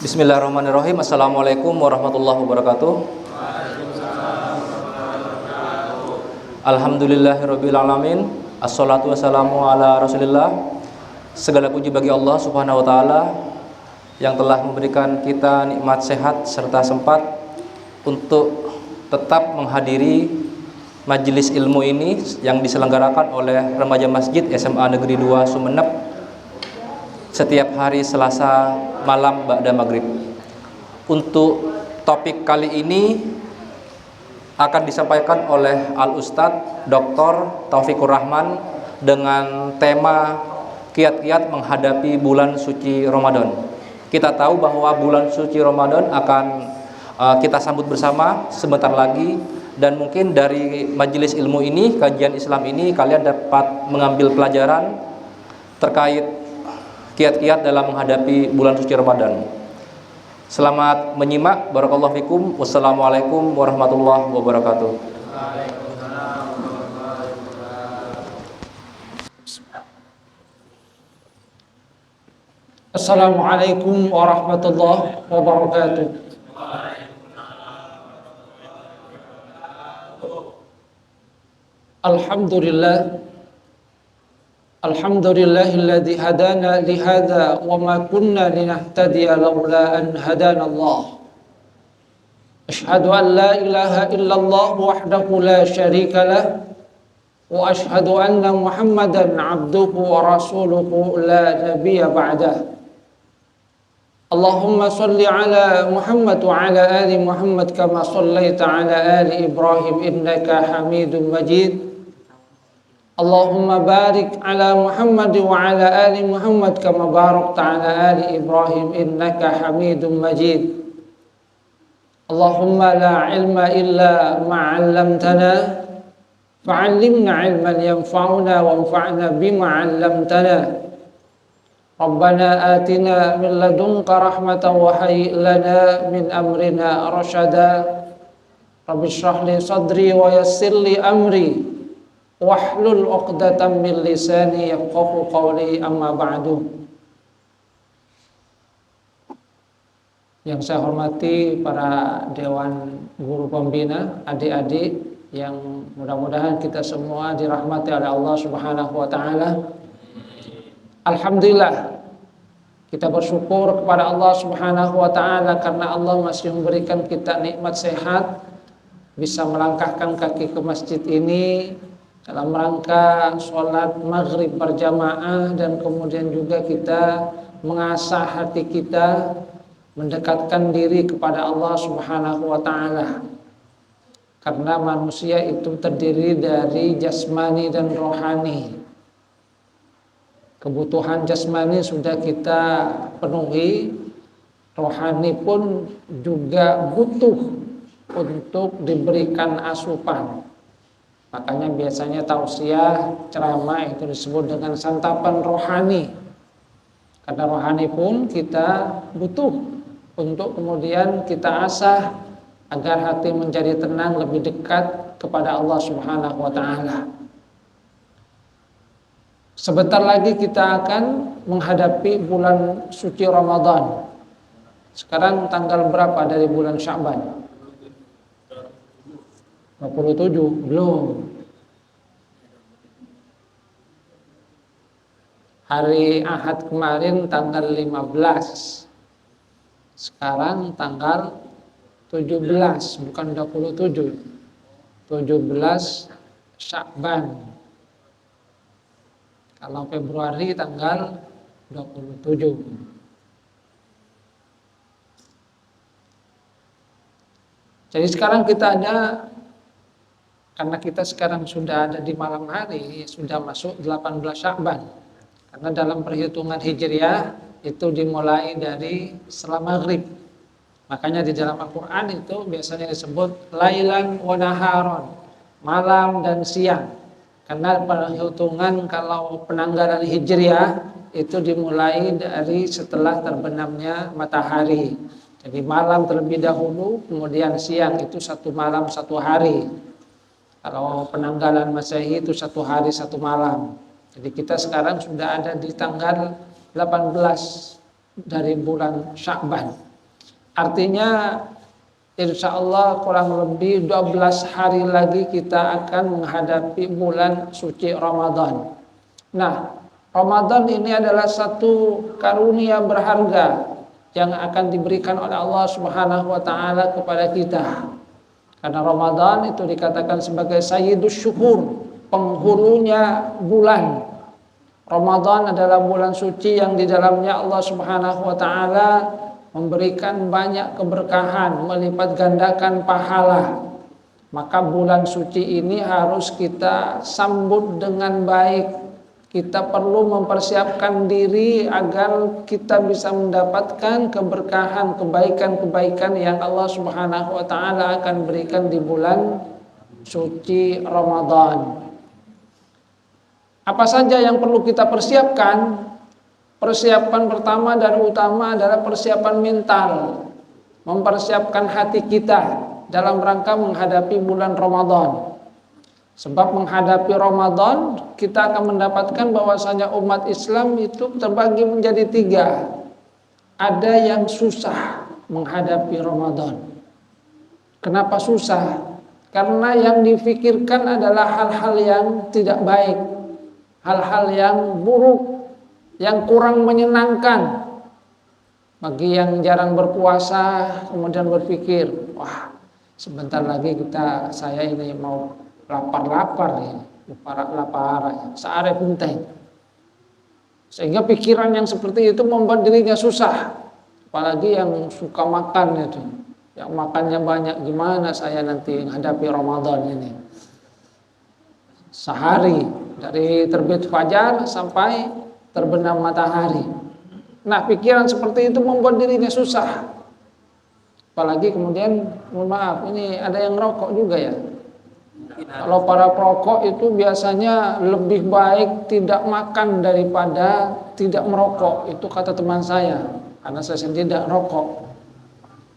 Bismillahirrahmanirrahim. Assalamualaikum warahmatullahi wabarakatuh. Alhamdulillahirabbil alamin. Assalatu wassalamu ala Rasulillah. Segala puji bagi Allah Subhanahu wa taala yang telah memberikan kita nikmat sehat serta sempat untuk tetap menghadiri majelis ilmu ini yang diselenggarakan oleh remaja Masjid SMA Negeri 2 Sumeneb setiap hari Selasa malam ba'da maghrib. Untuk topik kali ini akan disampaikan oleh Al-Ustadz Dr. Taufikur Rahman dengan tema kiat-kiat menghadapi bulan suci Ramadan. Kita tahu bahwa bulan suci Ramadan akan kita sambut bersama sebentar lagi, dan mungkin dari majelis ilmu ini, kajian Islam ini, kalian dapat mengambil pelajaran terkait kiat-kiat dalam menghadapi bulan suci Ramadan. Selamat menyimak. Barakallahu fikum. Wassalamualaikum warahmatullahi wabarakatuh. Assalamualaikum warahmatullahi wabarakatuh. Alhamdulillah. Alhamdulillahilladzi hadana lihada wa ma kunna linahtadiya laula an hadana Allah. Ashhadu an la ilaha illallah wahdahu la syarika lah wa ashhadu anna Muhammadan abduhu wa rasuluhu la nabiyya ba'dah. Allahumma salli ala Muhammad wa ala ali Muhammad kama sallaita ala ali Ibrahim innaka Hamidum Majid. Allahumma barik ala Muhammad wa ala ali Muhammad kama barakta ala ali Ibrahim innaka Hamidum Majid. Allahumma la ilma illa ma 'allamtana fa'allimna 'ilman yanfa'una wanfa'na bima 'allamtana. Rabbana atina min ladunka rahmatan wa hayyi lana min amrina rashada. Rabbi shrah li sadri wa yassir li amri wahlul 'uqdatam min lisani yafqahu qawli, amma ba'du. Yang saya hormati para dewan guru pembina, adik-adik yang mudah-mudahan kita semua dirahmati oleh Allah Subhanahu wa taala. Alhamdulillah, kita bersyukur kepada Allah Subhanahu wa taala karena Allah masih memberikan kita nikmat sehat, bisa melangkahkan kaki ke masjid ini dalam rangka sholat maghrib berjamaah, dan kemudian juga kita mengasah hati kita, mendekatkan diri kepada Allah Subhanahu wa ta'ala. Karena manusia itu terdiri dari jasmani dan rohani. Kebutuhan jasmani sudah kita penuhi, rohani pun juga butuh untuk diberikan asupan. Makanya biasanya tausiah ceramah itu disebut dengan santapan rohani. Karena rohani pun kita butuh untuk kemudian kita asah agar hati menjadi tenang, lebih dekat kepada Allah Subhanahu wa taala. Sebentar lagi kita akan menghadapi bulan suci Ramadan. Sekarang tanggal berapa dari bulan Sya'ban? 27, belum. Hari Ahad kemarin tanggal 15. Sekarang tanggal 17, bukan 27. 17 Sya'ban. Kalau Februari tanggal 27. Jadi sekarang kita ada, karena kita sekarang sudah ada di malam hari, sudah masuk 18 Sya'ban. Karena dalam perhitungan Hijriah itu dimulai dari setelah maghrib. Makanya di dalam Al-Quran itu biasanya disebut lailan wa naharon, malam dan siang. Karena perhitungan kalau penanggalan Hijriah itu dimulai dari setelah terbenamnya matahari. Jadi malam terlebih dahulu, kemudian siang itu satu malam satu hari. Kalau penanggalan Masehi itu satu hari satu malam. Jadi kita sekarang sudah ada di tanggal 18 dari bulan Sya'ban. Artinya insya Allah kurang lebih 12 hari lagi kita akan menghadapi bulan suci Ramadan. Nah, Ramadan ini adalah satu karunia berharga yang akan diberikan oleh Allah Subhanahu wa taala kepada kita. Karena Ramadan itu dikatakan sebagai sayyidus syukur, penghulunya bulan. Ramadan adalah bulan suci yang di dalamnya Allah Subhanahu wa taala memberikan banyak keberkahan, melipat gandakan pahala. Maka bulan suci ini harus kita sambut dengan baik. Kita perlu mempersiapkan diri agar kita bisa mendapatkan keberkahan, kebaikan-kebaikan yang Allah Subhanahu wa taala akan berikan di bulan suci Ramadan. Apa saja yang perlu kita persiapkan? Persiapan pertama dan utama adalah persiapan mental. Mempersiapkan hati kita dalam rangka menghadapi bulan Ramadan. Sebab menghadapi Ramadan kita akan mendapatkan bahwasanya umat Islam itu terbagi menjadi 3. Ada yang susah menghadapi Ramadan. Kenapa susah? Karena yang difikirkan adalah hal-hal yang tidak baik, hal-hal yang buruk, yang kurang menyenangkan. Bagi yang jarang berpuasa kemudian berpikir, wah sebentar lagi saya ini mau lapar ya, lapar ya, seare punten. Sehingga pikiran yang seperti itu membuat dirinya susah. Apalagi yang suka makan itu, yang makannya banyak, gimana saya nanti menghadapi Ramadan ini. Sehari dari terbit fajar sampai terbenam matahari. Nah, pikiran seperti itu membuat dirinya susah. Apalagi kemudian, mohon maaf, ini ada yang rokok juga ya. Kalau para perokok itu biasanya lebih baik tidak makan daripada tidak merokok. Itu kata teman saya, karena saya sendiri tidak rokok.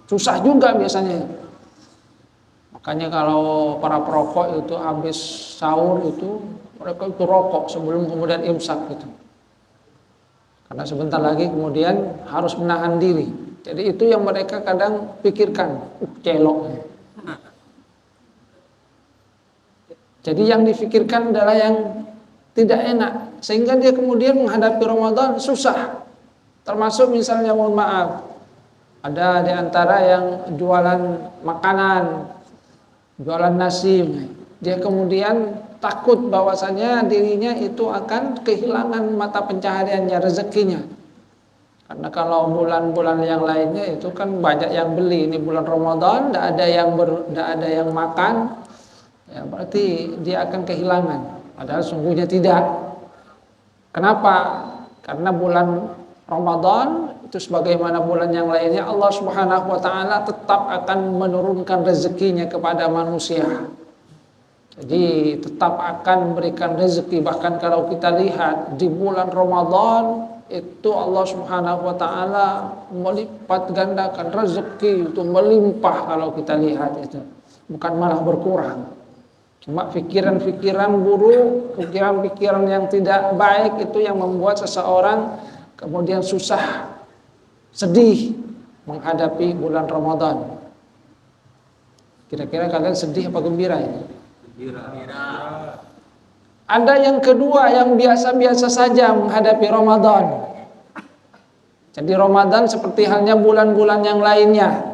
Susah juga biasanya. Makanya kalau para perokok itu habis sahur itu mereka itu rokok sebelum kemudian imsak gitu. Karena sebentar lagi kemudian harus menahan diri. Jadi itu yang mereka kadang pikirkan, celok. Jadi yang difikirkan adalah yang tidak enak, sehingga dia kemudian menghadapi Ramadan susah. Termasuk misalnya, mohon maaf, ada di antara yang jualan makanan, jualan nasi, dia kemudian takut bahwasanya dirinya itu akan kehilangan mata pencahariannya, rezekinya. Karena kalau bulan-bulan yang lainnya itu kan banyak yang beli, ini bulan Ramadan tidak ada yang makan. Ya, berarti dia akan kehilangan. Padahal sungguhnya tidak. Kenapa? Karena bulan Ramadan itu sebagaimana bulan yang lainnya, Allah Subhanahu wa taala tetap akan menurunkan rezekinya kepada manusia. Jadi tetap akan memberikan rezeki. Bahkan kalau kita lihat di bulan Ramadan itu Allah Subhanahu wa taala melipat gandakan rezeki itu melimpah kalau kita lihat itu. Bukan malah berkurang. Cuma pikiran-pikiran buruk, pikiran-pikiran yang tidak baik itu yang membuat seseorang kemudian susah, sedih menghadapi bulan Ramadan. Kira-kira kalian sedih apa gembira ya? Gembira. Ada yang kedua yang biasa-biasa saja menghadapi Ramadan. Jadi Ramadan seperti halnya bulan-bulan yang lainnya.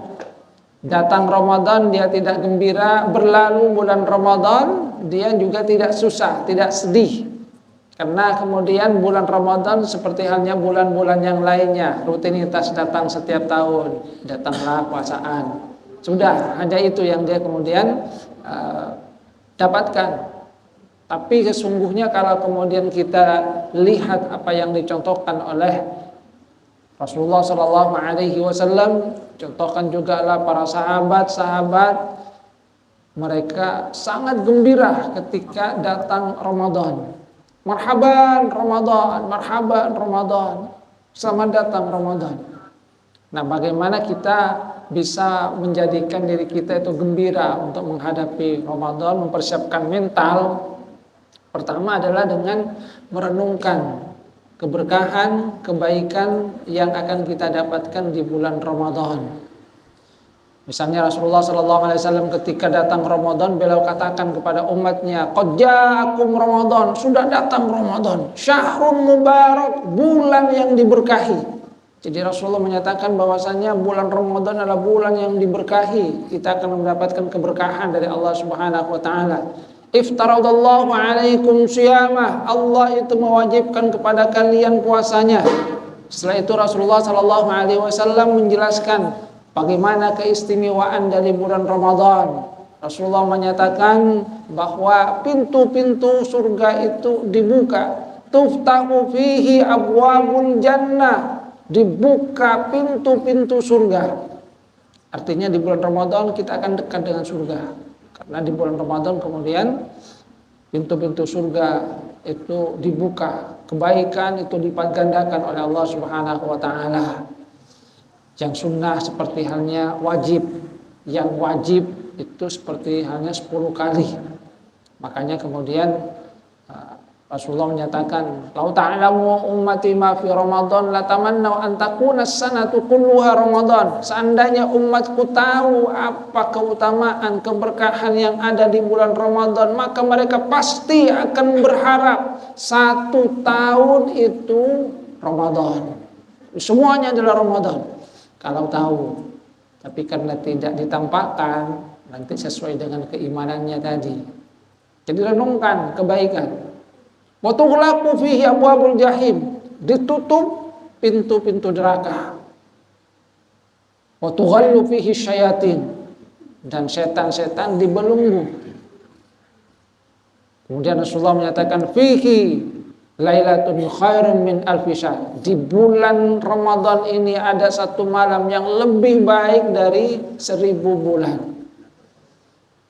Datang Ramadan dia tidak gembira, berlalu bulan Ramadan dia juga tidak susah, tidak sedih. Karena kemudian bulan Ramadan seperti halnya bulan-bulan yang lainnya, rutinitas datang setiap tahun, datanglah puasaan. Sudah, hanya itu yang dia kemudian dapatkan. Tapi sesungguhnya kalau kemudian kita lihat apa yang dicontohkan oleh Rasulullah SAW, contohkan juga lah para sahabat-sahabat, mereka sangat gembira ketika datang Ramadan. Marhaban Ramadan, marhaban Ramadan, selamat datang Ramadan. Nah, bagaimana kita bisa menjadikan diri kita itu gembira untuk menghadapi Ramadan, mempersiapkan mental? Pertama adalah dengan merenungkan keberkahan, kebaikan yang akan kita dapatkan di bulan Ramadan. Misalnya Rasulullah SAW ketika datang Ramadan, beliau katakan kepada umatnya, qad ja'akum Ramadan, sudah datang Ramadan, syahrun mubarak, bulan yang diberkahi. Jadi Rasulullah menyatakan bahwasanya bulan Ramadan adalah bulan yang diberkahi. Kita akan mendapatkan keberkahan dari Allah Subhanahu wa taala. Iftaradallahu alaikum syiyamah, Allah itu mewajibkan kepada kalian puasanya. Setelah itu Rasulullah SAW menjelaskan bagaimana keistimewaan dari bulan Ramadan. Rasulullah menyatakan bahwa pintu-pintu surga itu dibuka. Tuftahu fihi abwabul jannah, dibuka pintu-pintu surga. Artinya di bulan Ramadan kita akan dekat dengan surga. Karena di bulan Ramadan kemudian pintu-pintu surga itu dibuka, kebaikan itu digandakan oleh Allah Subhanahu wa taala. Yang sunnah seperti halnya wajib, yang wajib itu seperti halnya 10 kali. Makanya kemudian Rasulullah menyatakan, "Lau ta'lamu ummati ma fi Ramadan la tamannau an takuna as-sanatu kulluha Ramadan." Seandainya umatku tahu apa keutamaan, keberkahan yang ada di bulan Ramadan, maka mereka pasti akan berharap 1 tahun itu Ramadan. Semuanya adalah Ramadan. Kalau tahu, tapi karena tidak ditampakkan, nanti sesuai dengan keimanannya tadi. Jadi renungkan kebaikan. Wa tughlaqu fihi abwabul jahim, ditutup pintu-pintu neraka. Wa tughallu fihi syayatin, dan setan-setan dibelenggu. Kemudian Rasulullah menyatakan fihi lailatun khairun min alfi syahr. Di bulan Ramadan ini ada 1 malam yang lebih baik dari 1000 bulan,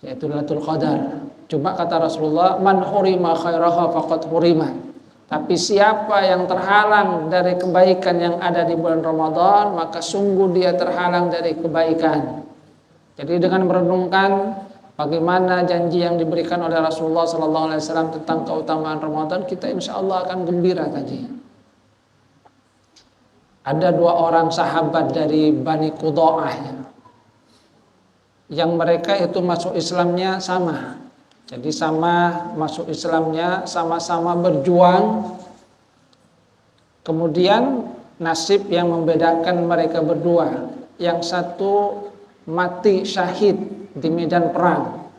yaitu Lailatul Qadar. Cuma kata Rasulullah, man hurima khairaha faqad hurima. Tapi siapa yang terhalang dari kebaikan yang ada di bulan Ramadan, maka sungguh dia terhalang dari kebaikan. Jadi dengan merenungkan bagaimana janji yang diberikan oleh Rasulullah SAW tentang keutamaan Ramadan, kita insya Allah akan gembira tadi. Ada 2 orang sahabat dari Bani Qudha'ah yang mereka itu masuk Islamnya sama. Jadi sama masuk Islamnya, sama-sama berjuang. Kemudian nasib yang membedakan mereka berdua. Yang satu mati syahid di medan perang,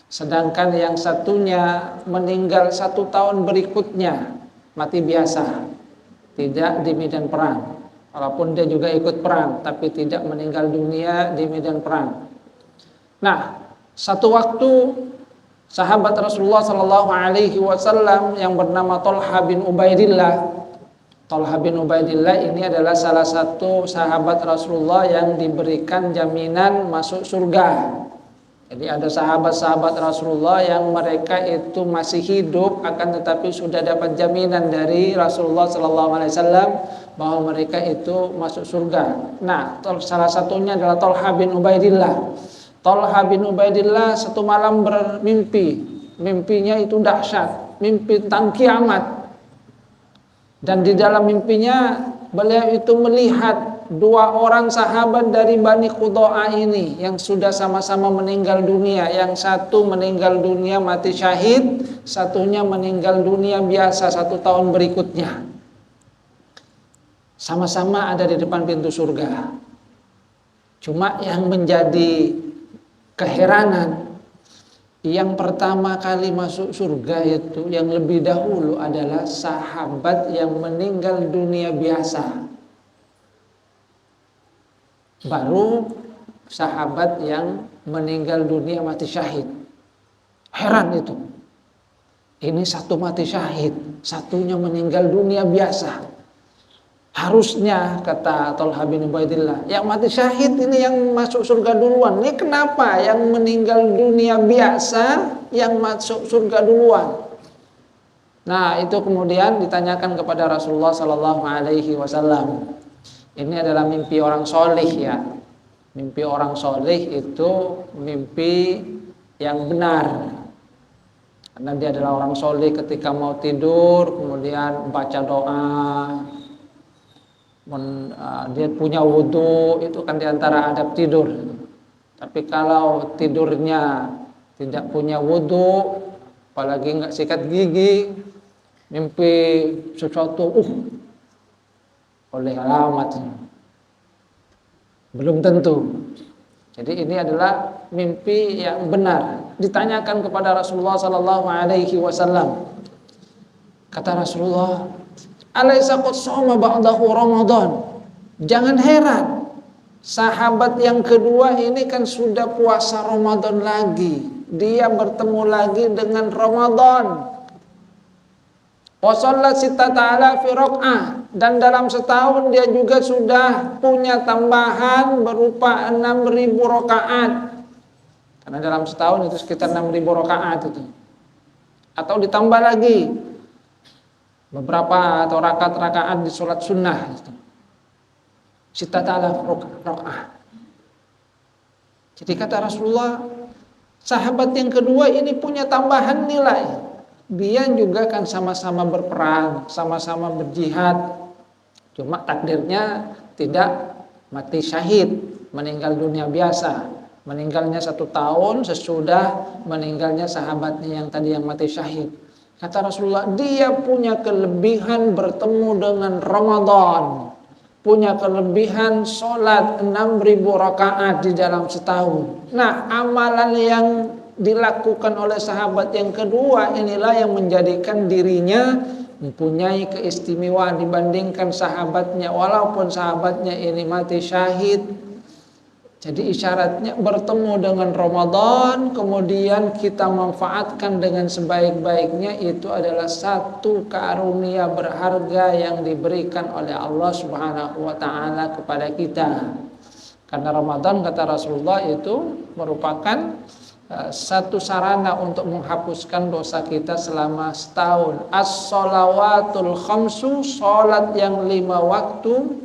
sedangkan yang satunya meninggal 1 tahun berikutnya, mati biasa, tidak di medan perang. Walaupun dia juga ikut perang, tapi tidak meninggal dunia di medan perang. Nah, satu waktu sahabat Rasulullah SAW yang bernama Thalhah bin Ubaidillah. Thalhah bin Ubaidillah ini adalah salah satu sahabat Rasulullah yang diberikan jaminan masuk surga. Jadi ada sahabat-sahabat Rasulullah yang mereka itu masih hidup, akan tetapi sudah dapat jaminan dari Rasulullah SAW bahwa mereka itu masuk surga. Nah, salah satunya adalah Thalhah bin Ubaidillah. Thalhah bin Ubaidillah 1 malam bermimpi. Mimpinya itu dahsyat, mimpi tentang kiamat. Dan di dalam mimpinya beliau itu melihat 2 orang sahabat dari Bani Qudha'ah ini yang sudah sama-sama meninggal dunia. Yang satu meninggal dunia mati syahid, satunya meninggal dunia biasa 1 tahun berikutnya. Sama-sama ada di depan pintu surga. Cuma yang menjadi keheranan, yang pertama kali masuk surga itu yang lebih dahulu adalah sahabat yang meninggal dunia biasa, baru sahabat yang meninggal dunia mati syahid. Heran itu, ini satu mati syahid, satunya meninggal dunia biasa. Harusnya kata Thalhah bin Ubaidillah, yang mati syahid ini yang masuk surga duluan. Ini kenapa yang meninggal dunia biasa yang masuk surga duluan? Nah, itu kemudian ditanyakan kepada Rasulullah SAW. Ini adalah mimpi orang soleh ya. Mimpi orang soleh itu mimpi yang benar. Karena dia adalah orang soleh, ketika mau tidur kemudian baca doa, dia punya wudhu, itu kan diantara adab tidur. Tapi kalau tidurnya tidak punya wudhu, apalagi nggak sikat gigi, mimpi sesuatu, oleh alamat, belum tentu. Jadi ini adalah mimpi yang benar. Ditanyakan kepada Rasulullah Sallallahu Alaihi Wasallam, kata Rasulullah, "Alaisa qad shoma ba'dahu Ramadan?" Jangan heran, sahabat yang kedua ini kan sudah puasa Ramadan lagi. Dia bertemu lagi dengan Ramadan. Wa shallat sittata alafi rakaah, dan dalam setahun dia juga sudah punya tambahan berupa 6.000 rakaat. Karena dalam setahun itu sekitar 6.000 rakaat itu. Atau ditambah lagi beberapa atau rakaat-rakaat di sholat sunnah itu. Sittata alafi rakaah. Jadi kata Rasulullah, sahabat yang kedua ini punya tambahan nilai. Dia juga kan sama-sama berperang, sama-sama berjihad. Cuma takdirnya tidak mati syahid, meninggal dunia biasa. Meninggalnya 1 tahun sesudah meninggalnya sahabatnya yang tadi yang mati syahid. Kata Rasulullah, dia punya kelebihan bertemu dengan Ramadan. Punya kelebihan sholat 6.000 rakaat di dalam setahun. Nah, amalan yang dilakukan oleh sahabat yang kedua inilah yang menjadikan dirinya mempunyai keistimewaan dibandingkan sahabatnya, walaupun sahabatnya ini mati syahid. Jadi isyaratnya bertemu dengan Ramadan, kemudian kita manfaatkan dengan sebaik-baiknya, itu adalah satu karunia berharga yang diberikan oleh Allah Subhanahu wa taala kepada kita. Karena Ramadan, kata Rasulullah, itu merupakan satu sarana untuk menghapuskan dosa kita selama setahun. As-shalawatul khamsu, salat yang 5 waktu.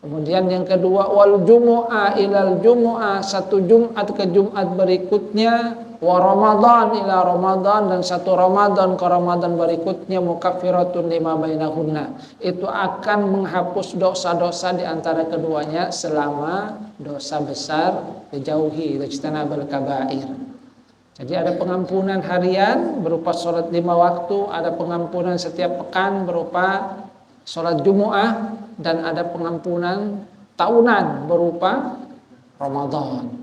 Kemudian yang kedua, wal jumu'ah ilal jumu'ah, satu Jumat ke Jumat berikutnya. Wa Ramadan ila Ramadan, dan satu Ramadan ke Ramadan berikutnya. Mukaffiratun lima bainahunna, itu akan menghapus dosa-dosa di antara keduanya selama dosa besar dijauhi, ijtanabul kabair. Jadi ada pengampunan harian berupa sholat 5 waktu, ada pengampunan setiap pekan berupa sholat Jumu'ah, dan ada pengampunan tahunan berupa Ramadan.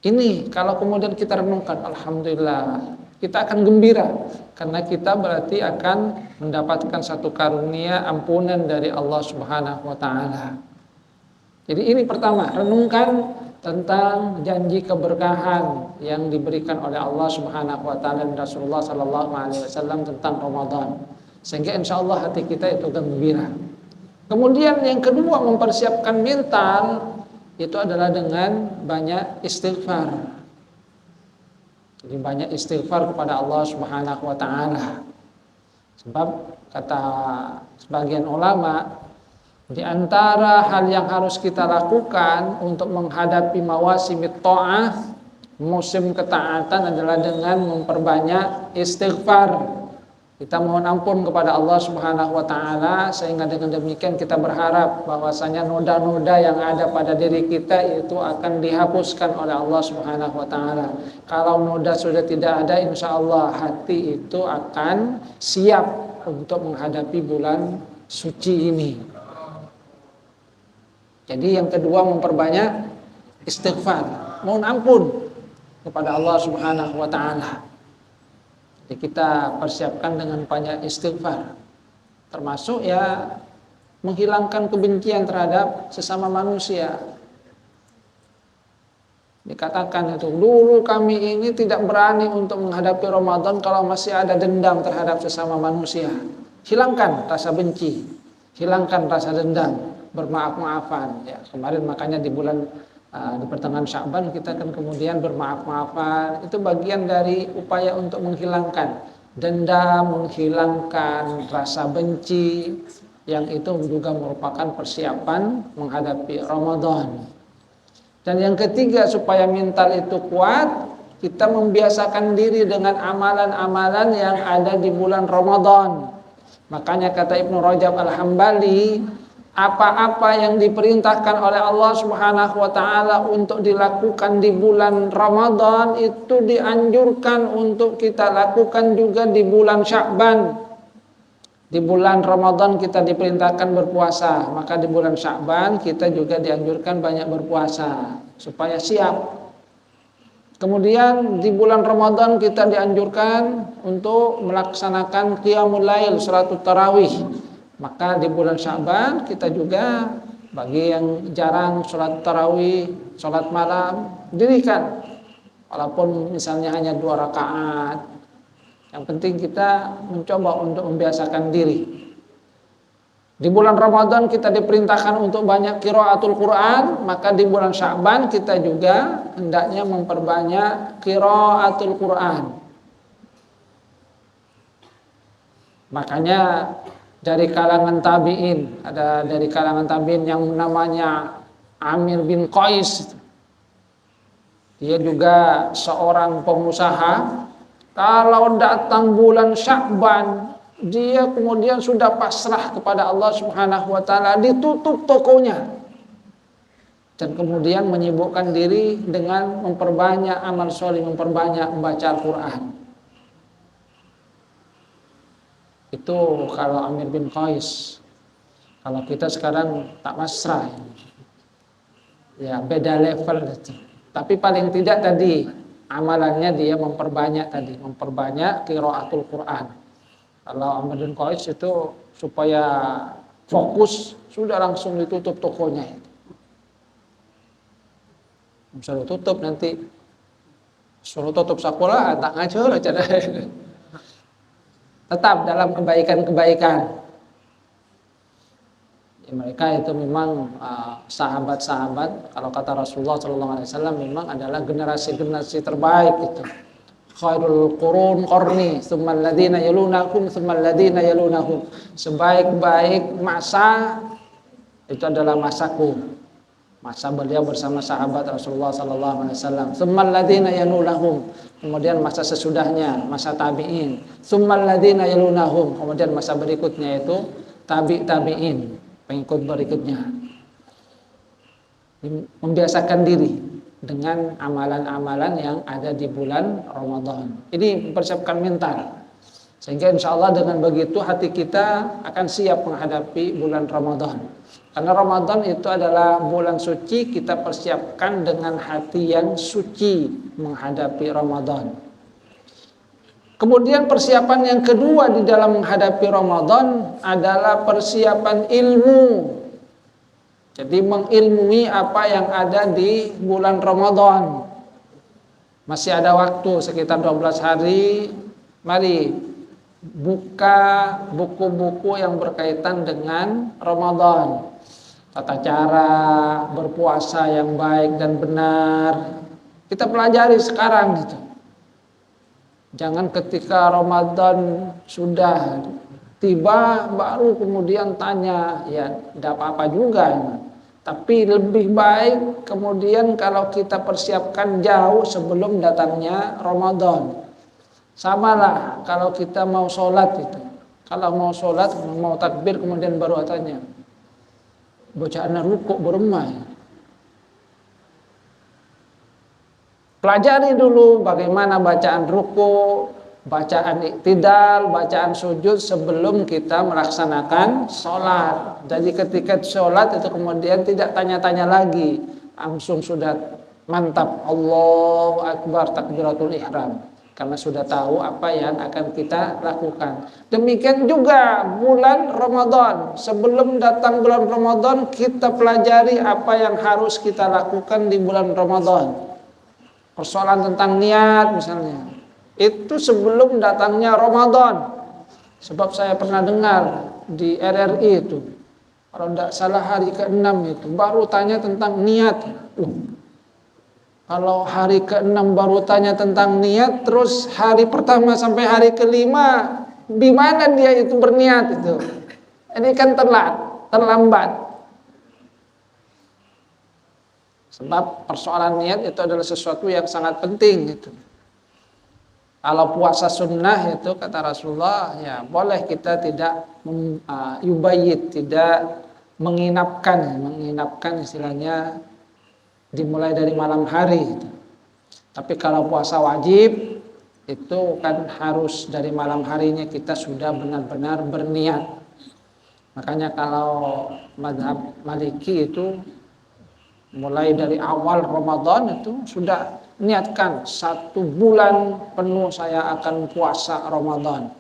Ini kalau kemudian kita renungkan, alhamdulillah, kita akan gembira karena kita berarti akan mendapatkan satu karunia ampunan dari Allah Subhanahu wa taala. Jadi ini pertama, renungkan tentang janji keberkahan yang diberikan oleh Allah Subhanahu wa taala dan Rasulullah sallallahu alaihi wasallam tentang Ramadan. Sehingga insyaallah hati kita itu gembira. Kemudian yang kedua, mempersiapkan mental itu adalah dengan banyak istighfar. Jadi banyak istighfar kepada Allah Subhanahu wa taala. Sebab kata sebagian ulama, di antara hal yang harus kita lakukan untuk menghadapi mawasimit ta'ah, musim ketaatan, adalah dengan memperbanyak istighfar. Kita mohon ampun kepada Allah Subhanahu wa taala, sehingga dengan demikian kita berharap bahwasanya noda-noda yang ada pada diri kita itu akan dihapuskan oleh Allah Subhanahu wa taala. Kalau noda sudah tidak ada, insyaallah hati itu akan siap untuk menghadapi bulan suci ini. Jadi yang kedua, memperbanyak istighfar, mohon ampun kepada Allah Subhanahu wa taala. Jadi kita persiapkan dengan banyak istighfar, termasuk ya menghilangkan kebencian terhadap sesama manusia. Dikatakan itu, dulu kami ini tidak berani untuk menghadapi Ramadan kalau masih ada dendam terhadap sesama manusia. Hilangkan rasa benci, hilangkan rasa dendam, bermaaf-maafan. Ya, kemarin makanya di bulan di pertengahan Sya'ban kita kan kemudian bermaaf-maafan. Itu bagian dari upaya untuk menghilangkan dendam, menghilangkan rasa benci, yang itu juga merupakan persiapan menghadapi Ramadan. Dan yang ketiga, supaya mental itu kuat, kita membiasakan diri dengan amalan-amalan yang ada di bulan Ramadan. Makanya kata Ibnu Rajab Al-Hambali, apa-apa yang diperintahkan oleh Allah Subhanahu wa taala untuk dilakukan di bulan Ramadan itu dianjurkan untuk kita lakukan juga di bulan Sya'ban. Di bulan Ramadan kita diperintahkan berpuasa, maka di bulan Sya'ban kita juga dianjurkan banyak berpuasa supaya siap. Kemudian di bulan Ramadan kita dianjurkan untuk melaksanakan qiyamul lail, salatul tarawih. Maka di bulan Sya'ban kita juga, bagi yang jarang sholat tarawih, sholat malam, dirikan. Walaupun misalnya hanya 2 rakaat. Yang penting kita mencoba untuk membiasakan diri. Di bulan Ramadan kita diperintahkan untuk banyak qiraatul Quran, maka di bulan Sya'ban kita juga hendaknya memperbanyak qiraatul Quran. Makanya dari kalangan tabi'in, ada dari kalangan tabi'in yang namanya Amir bin Qais. Dia juga seorang pengusaha. Kalau datang bulan Sya'ban, dia kemudian sudah pasrah kepada Allah Subhanahu wa taala, ditutup tokonya. Dan kemudian menyibukkan diri dengan memperbanyak amal sholih, memperbanyak membaca Al-Qur'an. Itu kalau Amir bin Qais. Kalau kita sekarang tak pasrah. Ya, beda level itu. Tapi paling tidak tadi amalannya dia memperbanyak qiraatul Quran. Kalau Amr bin Qais itu supaya fokus sudah langsung ditutup tokonya. Suruh tutup nanti, suruh tutup sekolah tak ngajar aja. Tetap dalam kebaikan-kebaikan. Mereka itu memang sahabat-sahabat, kalau kata Rasulullah SAW, memang adalah generasi-generasi terbaik itu. Khairul qurun qarni, tsummal ladzina yalunahum, tsummal ladzina yalunahum. Sebaik-baik masa itu adalah masaku. Masa beliau bersama sahabat Rasulullah SAW. Tsummal ladzina yalunahum. Kemudian masa sesudahnya, masa tabi'in. Tsummal ladzina yalunahum. Kemudian masa berikutnya itu tabi'in. Pengikut berikutnya, membiasakan diri dengan amalan-amalan yang ada di bulan Ramadan. Ini mempersiapkan mental, sehingga insya Allah dengan begitu hati kita akan siap menghadapi bulan Ramadan. Karena Ramadan itu adalah bulan suci, kita persiapkan dengan hati yang suci menghadapi Ramadan. Kemudian persiapan yang kedua di dalam menghadapi Ramadan adalah persiapan ilmu. Jadi mengilmui apa yang ada di bulan Ramadan. Masih ada waktu sekitar 12 hari. Mari buka buku-buku yang berkaitan dengan Ramadan. Tata cara berpuasa yang baik dan benar. Kita pelajari sekarang gitu. Jangan ketika Ramadan sudah tiba baru kemudian tanya, ya tidak apa-apa juga. Tapi lebih baik kemudian kalau kita persiapkan jauh sebelum datangnya Ramadan. Samalah kalau kita mau sholat itu. Kalau mau sholat, mau takbir kemudian baru tanya, bacaan rukuk beremah. Pelajari dulu bagaimana bacaan ruku, bacaan iktidal, bacaan sujud sebelum kita melaksanakan sholat. Jadi ketika sholat itu kemudian tidak tanya-tanya lagi, langsung sudah mantap, Allahu Akbar, takbiratul ihram. Karena sudah tahu apa yang akan kita lakukan. Demikian juga bulan Ramadan. Sebelum datang bulan Ramadan, kita pelajari apa yang harus kita lakukan di bulan Ramadan. Persoalan tentang niat misalnya, itu sebelum datangnya Ramadan. Sebab saya pernah dengar di RRI itu, kalau tidak salah hari ke-6 itu baru tanya tentang niat. Kalau hari ke-6 baru tanya tentang niat, terus hari pertama sampai hari ke-5 di mana dia itu berniat itu? Ini kan terlambat. Sebab persoalan niat itu adalah sesuatu yang sangat penting gitu. Kalau puasa sunnah itu kata Rasulullah, ya boleh kita tidak yubayyit, tidak menginapkan istilahnya dimulai dari malam hari. Tapi kalau puasa wajib itu kan harus dari malam harinya kita sudah benar-benar berniat. Makanya kalau mazhab Maliki itu mulai dari awal Ramadan itu sudah niatkan 1 bulan penuh saya akan puasa Ramadan.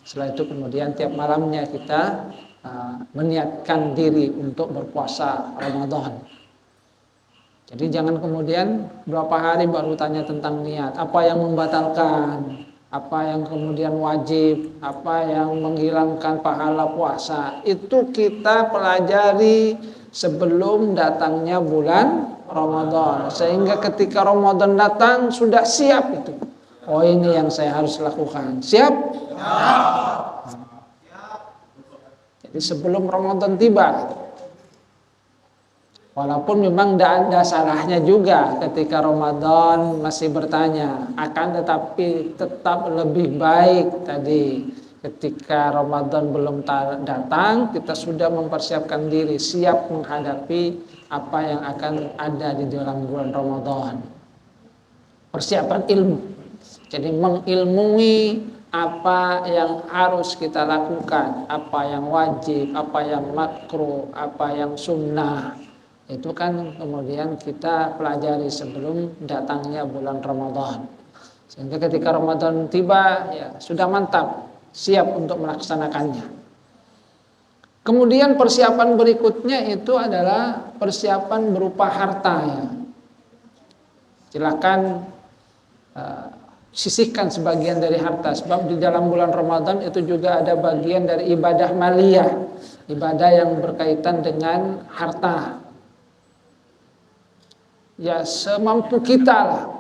Setelah itu kemudian tiap malamnya kita meniatkan diri untuk berpuasa Ramadan. Jadi jangan kemudian berapa hari baru tanya tentang niat, apa yang membatalkan, apa yang kemudian wajib, apa yang menghilangkan pahala puasa. Itu kita pelajari sebelum datangnya bulan Ramadan. Sehingga ketika Ramadan datang sudah siap itu. Oh, ini yang saya harus lakukan. Siap? Jadi sebelum Ramadan tiba. Walaupun memang tidak ada salahnya juga ketika Ramadan masih bertanya, akan tetapi tetap lebih baik tadi ketika Ramadan belum datang kita sudah mempersiapkan diri siap menghadapi apa yang akan ada di dalam bulan Ramadan. Persiapan ilmu. Jadi mengilmui apa yang harus kita lakukan, apa yang wajib, apa yang makruh, apa yang sunnah. Itu kan kemudian kita pelajari sebelum datangnya bulan Ramadan. Sehingga ketika Ramadan tiba ya sudah mantap, siap untuk melaksanakannya. Kemudian persiapan berikutnya itu adalah persiapan berupa harta ya. Silakan sisihkan sebagian dari harta, sebab di dalam bulan Ramadan itu juga ada bagian dari ibadah maliyah, ibadah yang berkaitan dengan harta. Ya semampu kita lah.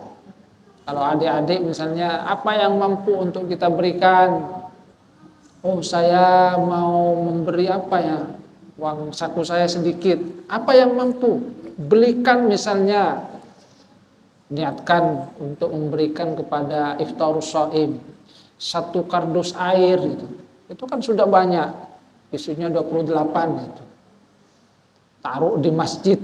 Kalau adik-adik misalnya apa yang mampu untuk kita berikan. Oh, saya mau memberi apa ya, uang saku saya sedikit, apa yang mampu belikan. Misalnya niatkan untuk memberikan kepada iftarus shaim 1 kardus air itu kan sudah banyak, isinya 28 itu. Taruh di masjid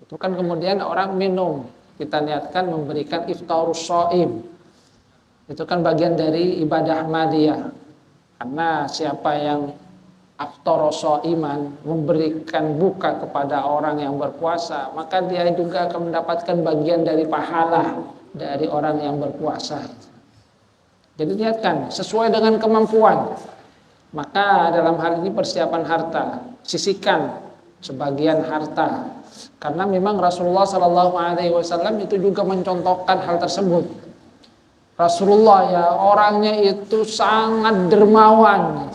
itu kan kemudian orang minum, kita niatkan memberikan iftarus shaim. Itu kan bagian dari ibadah maliyah. Karena siapa yang aftara shaiman, memberikan buka kepada orang yang berpuasa, maka dia juga akan mendapatkan bagian dari pahala dari orang yang berpuasa. Jadi niatkan sesuai dengan kemampuan. Maka dalam hal ini persiapan harta, sisihkan sebagian harta. Karena memang Rasulullah SAW itu juga mencontohkan hal tersebut. Rasulullah ya orangnya itu sangat dermawan.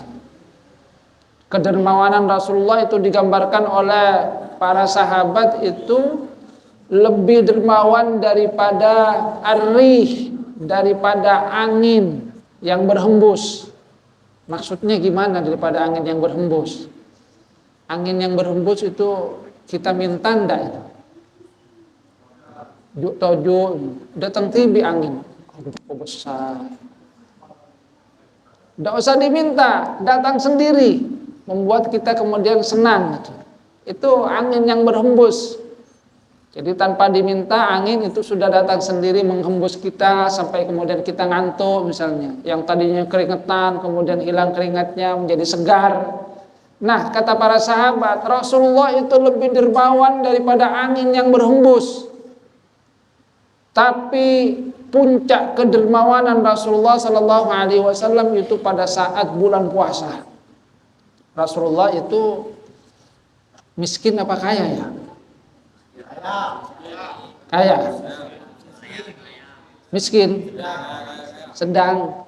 Kedermawanan Rasulullah itu digambarkan oleh para sahabat itu lebih dermawan daripada ar-rih, daripada angin yang berhembus. Maksudnya gimana daripada angin yang berhembus? Angin yang berhembus itu kita minta ndak itu? Juk tojo datang tibi angin. Aduh besar. Ndak usah diminta, datang sendiri, membuat kita kemudian senang. Itu angin yang berhembus. Jadi tanpa diminta angin itu sudah datang sendiri menghembus kita sampai kemudian kita ngantuk misalnya. Yang tadinya keringetan kemudian hilang keringatnya menjadi segar. Nah, kata para sahabat, Rasulullah itu lebih dermawan daripada angin yang berhembus. Tapi puncak kedermawanan Rasulullah SAW itu pada saat bulan puasa. Rasulullah itu miskin apa kaya ya? Kaya. Miskin. Sedang.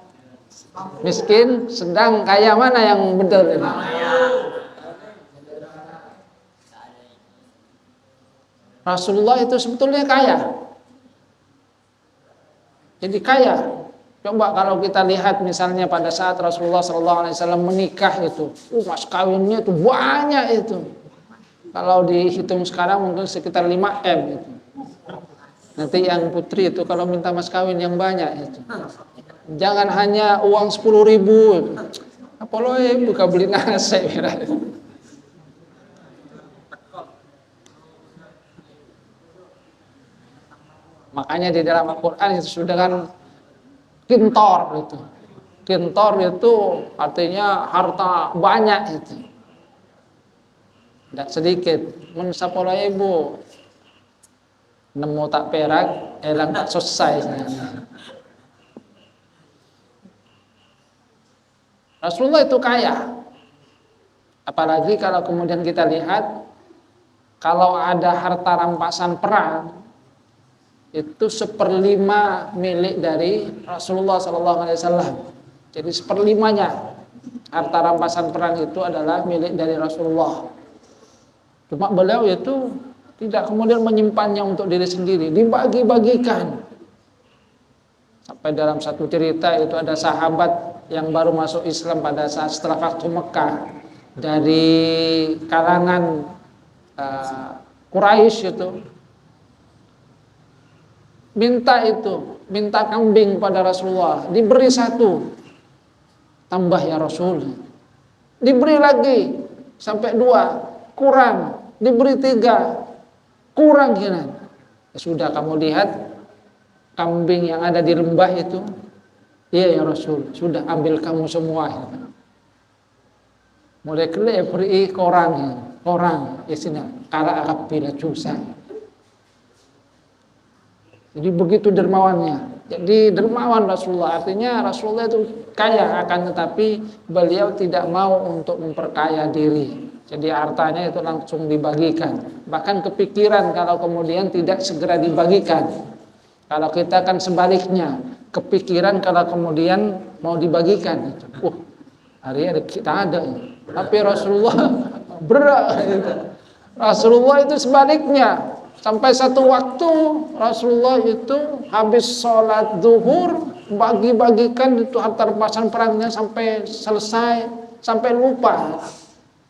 Miskin, sedang, kaya, mana yang betul ini? Rasulullah itu sebetulnya kaya. Jadi kaya. Coba kalau kita lihat misalnya pada saat Rasulullah SAW menikah itu, mas kawinnya itu banyak itu. Kalau dihitung sekarang mungkin sekitar 5M itu. Nanti yang putri itu kalau minta mas kawin yang banyak itu. Jangan hanya uang 10.000. Apolo buka beli nasi. Makanya di dalam Al-Quran itu sudah kan kintor itu. Kintor itu artinya harta banyak itu. Tidak sedikit. Men 10.000 nemu tak perak, elang tak selesai. Rasulullah itu kaya. Apalagi kalau kemudian kita lihat, kalau ada harta rampasan perang, itu 1/5 milik dari Rasulullah SAW. Jadi 1/5-nya harta rampasan perang itu adalah milik dari Rasulullah. Cuma beliau itu tidak kemudian menyimpannya untuk diri sendiri, dibagi-bagikan. Sampai dalam satu cerita itu ada sahabat yang baru masuk Islam pada saat setelah Fathu Mekah dari kalangan Quraisy itu minta kambing pada Rasulullah, diberi 1, tambah ya Rasul, diberi lagi sampai 2, kurang, diberi 3, kurang ya sudah kamu lihat kambing yang ada di lembah itu, iya ya Rasul, sudah ambil kamu semua ya. Mulai kelih beri orang isinya kala akapila cusa. Jadi begitu dermawannya. Jadi dermawan Rasulullah, artinya Rasulullah itu kaya, akan tetapi beliau tidak mau untuk memperkaya diri. Jadi hartanya itu langsung dibagikan. Bahkan kepikiran kalau kemudian tidak segera dibagikan. Kalau kita kan sebaliknya, kepikiran kalau kemudian mau dibagikan. Hari ada kita ada. Tapi Rasulullah berat. Rasulullah itu sebaliknya. Sampai satu waktu Rasulullah itu habis sholat zuhur, bagi-bagikan itu harta rampasan perangnya sampai selesai, sampai lupa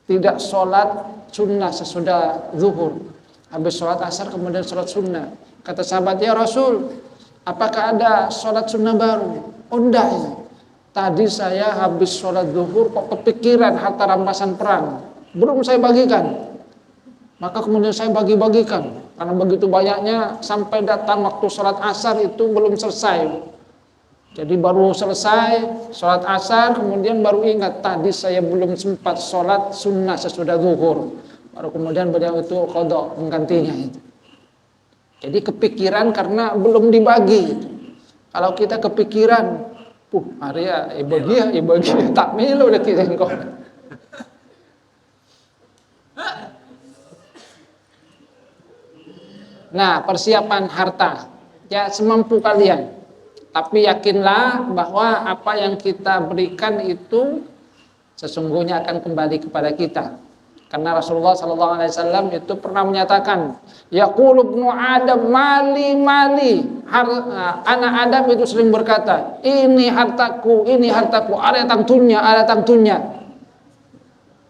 tidak sholat sunnah sesudah zuhur. Habis sholat asar kemudian sholat sunnah. Kata sahabat, ya Rasul, apakah ada sholat sunnah baru? Oh enggak ya. Tadi saya habis sholat zuhur kok kepikiran harta rampasan perang, belum saya bagikan. Maka kemudian saya bagi-bagikan. Karena begitu banyaknya sampai datang waktu sholat asar itu belum selesai. Jadi baru selesai sholat asar, kemudian baru ingat tadi saya belum sempat sholat sunnah sesudah zuhur. Baru kemudian beliau itu qadha menggantinya itu. Jadi kepikiran karena belum dibagi. Kalau kita kepikiran, hari ya ibagi tak milu udah kita kok. Nah, persiapan harta ya semampu kalian. Tapi yakinlah bahwa apa yang kita berikan itu sesungguhnya akan kembali kepada kita. Karena Rasulullah SAW itu pernah menyatakan, yaqulu ibnu Adam mali mali. Anak Adam itu sering berkata, ini hartaku, ada tangtunya.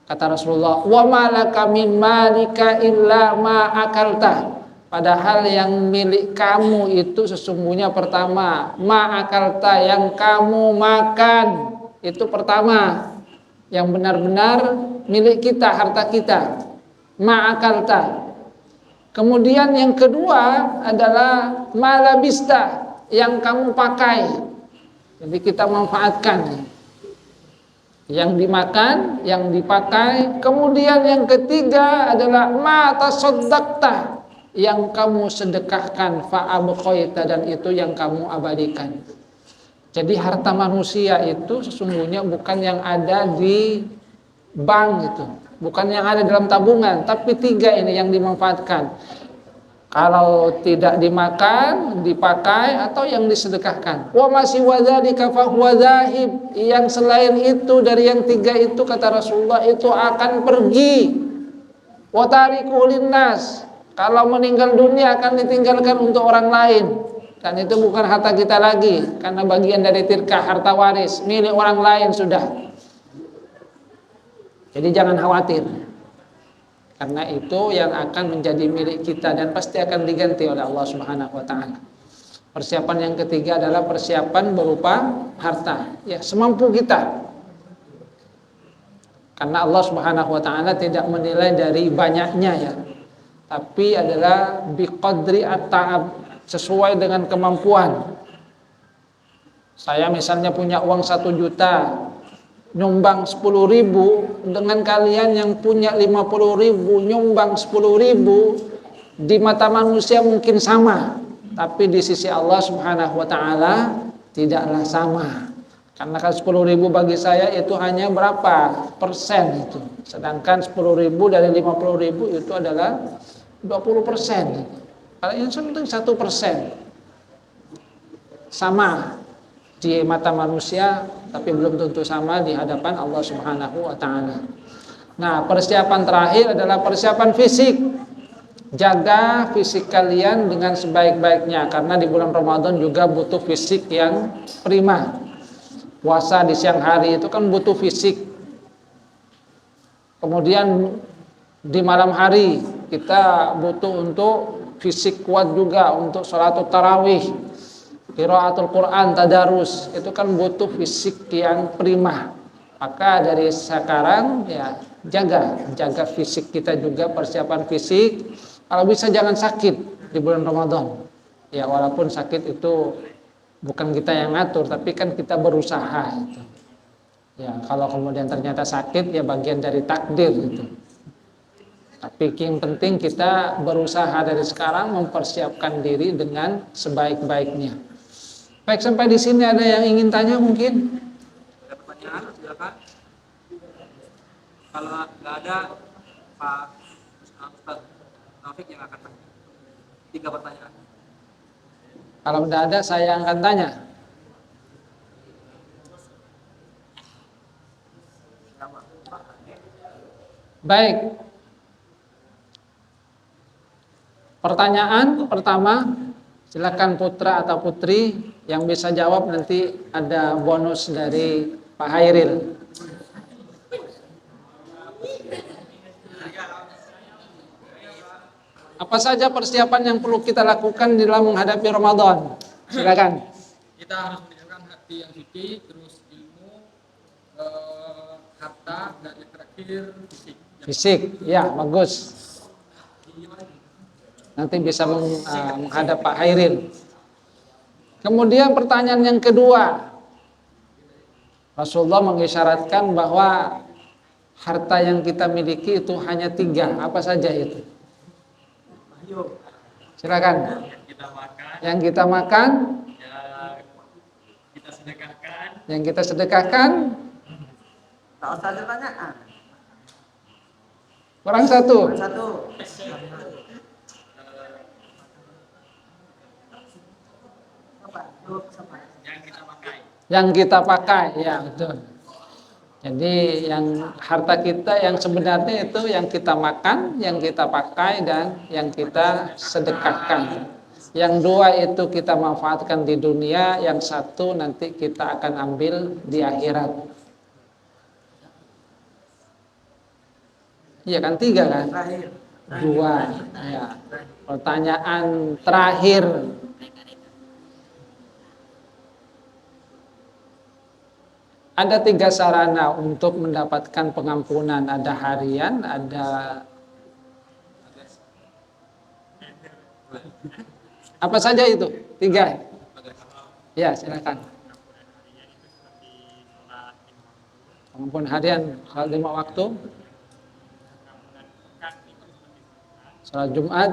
Kata Rasulullah, wa malaka min malika illa ma akalta. Padahal yang milik kamu itu sesungguhnya pertama ma'akalta, yang kamu makan itu pertama, yang benar-benar milik kita, harta kita, ma'akalta. Kemudian yang kedua adalah malabista, yang kamu pakai. Jadi kita manfaatkan yang dimakan, yang dipakai. Kemudian yang ketiga adalah matasaddaqta, yang kamu sedekahkan, fa'abqaita, dan itu yang kamu abadikan. Jadi harta manusia itu sesungguhnya bukan yang ada di bank itu, bukan yang ada dalam tabungan, tapi 3 ini yang dimanfaatkan. Kalau tidak dimakan, dipakai, atau yang disedekahkan. Wa masih wadzalika fa huwa dzahib. Yang selain itu dari yang 3 itu kata Rasulullah itu akan pergi. Wa tariku linnas. Kalau meninggal dunia akan ditinggalkan untuk orang lain. Dan itu bukan harta kita lagi, karena bagian dari tirkah, harta waris, milik orang lain sudah. Jadi jangan khawatir, karena itu yang akan menjadi milik kita dan pasti akan diganti oleh Allah Subhanahu wa Ta'ala. Persiapan yang ketiga adalah persiapan berupa harta, ya semampu kita. Karena Allah Subhanahu wa taala tidak menilai dari banyaknya ya, tapi adalah biqadri at-ta'ab, sesuai dengan kemampuan. Saya misalnya punya uang 1 juta, nyumbang 10.000, dengan kalian yang punya 50.000 nyumbang 10.000, di mata manusia mungkin sama, tapi di sisi Allah Subhanahu wa taala tidaklah sama. Karena kan 10.000 bagi saya itu hanya berapa persen itu, sedangkan 10.000 dari 50.000 itu adalah 20%. Kalau yang penting 1%, sama di mata manusia, tapi belum tentu sama di hadapan Allah Subhanahu wa taala. Nah, persiapan terakhir adalah persiapan fisik. Jaga fisik kalian dengan sebaik-baiknya, karena di bulan Ramadan juga butuh fisik yang prima. Puasa di siang hari itu kan butuh fisik. Kemudian di malam hari kita butuh untuk fisik kuat juga, untuk sholatul tarawih, qiraatul Quran, tadarus, itu kan butuh fisik yang prima. Maka dari sekarang ya jaga fisik kita juga, persiapan fisik. Kalau bisa jangan sakit di bulan Ramadan. Ya walaupun sakit itu bukan kita yang ngatur, tapi kan kita berusaha gitu. Ya kalau kemudian ternyata sakit ya bagian dari takdir gitu. Tapi yang penting kita berusaha dari sekarang mempersiapkan diri dengan sebaik-baiknya. Baik, sampai di sini ada yang ingin tanya mungkin? Ada pertanyaan, silakan. Kalau nggak ada, Pak Ustaz Taufik yang akan tanya. 3 pertanyaan. Kalau tidak ada, saya akan tanya. Baik. Pertanyaan pertama, silakan putra atau putri yang bisa jawab, nanti ada bonus dari Pak Hairil. Apa saja persiapan yang perlu kita lakukan dalam menghadapi Ramadan? Silakan. Kita harus menunjukkan hati yang suci, terus ilmu, harta, dan yang terakhir fisik. Fisik, ya bagus. Nanti bisa menghadap Pak Hairil. Kemudian pertanyaan yang kedua, Rasulullah mengisyaratkan bahwa harta yang kita miliki itu hanya 3. Apa saja itu? Silakan. Yang kita makan, Kita sedekahkan. yang kita sedekahkan. Tak usah ada pertanyaan. Kurang satu. Satu. Yang kita pakai. Ya betul. Jadi yang harta kita yang sebenarnya itu yang kita makan, yang kita pakai, dan yang kita sedekahkan. Yang 2 itu kita manfaatkan di dunia, yang 1 nanti kita akan ambil di akhirat. Iya kan 3 kan? Terakhir. 2. Ya. Pertanyaan terakhir. Ada 3 sarana untuk mendapatkan pengampunan. Ada harian, ada apa saja itu? 3. Ya silakan. Pengampunan harian, salat 5 waktu, salat Jumat,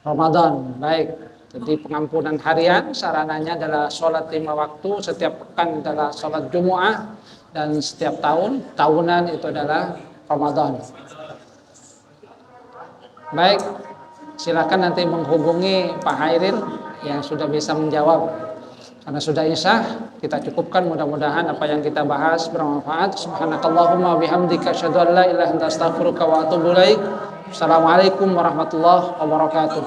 Ramadan. Baik. Jadi pengampunan harian sarananya adalah sholat 5 waktu, setiap pekan adalah sholat Jumu'ah, dan setiap tahunan itu adalah Ramadan. Baik, silakan nanti menghubungi Pak Hairil yang sudah bisa menjawab. Karena sudah isya, kita cukupkan. Mudah-mudahan apa yang kita bahas bermanfaat. Subhanakallahumma bihamdika asyhadu an la ilaha illa anta astaghfiruka wa atubu ilaik. Assalamualaikum warahmatullahi wabarakatuh.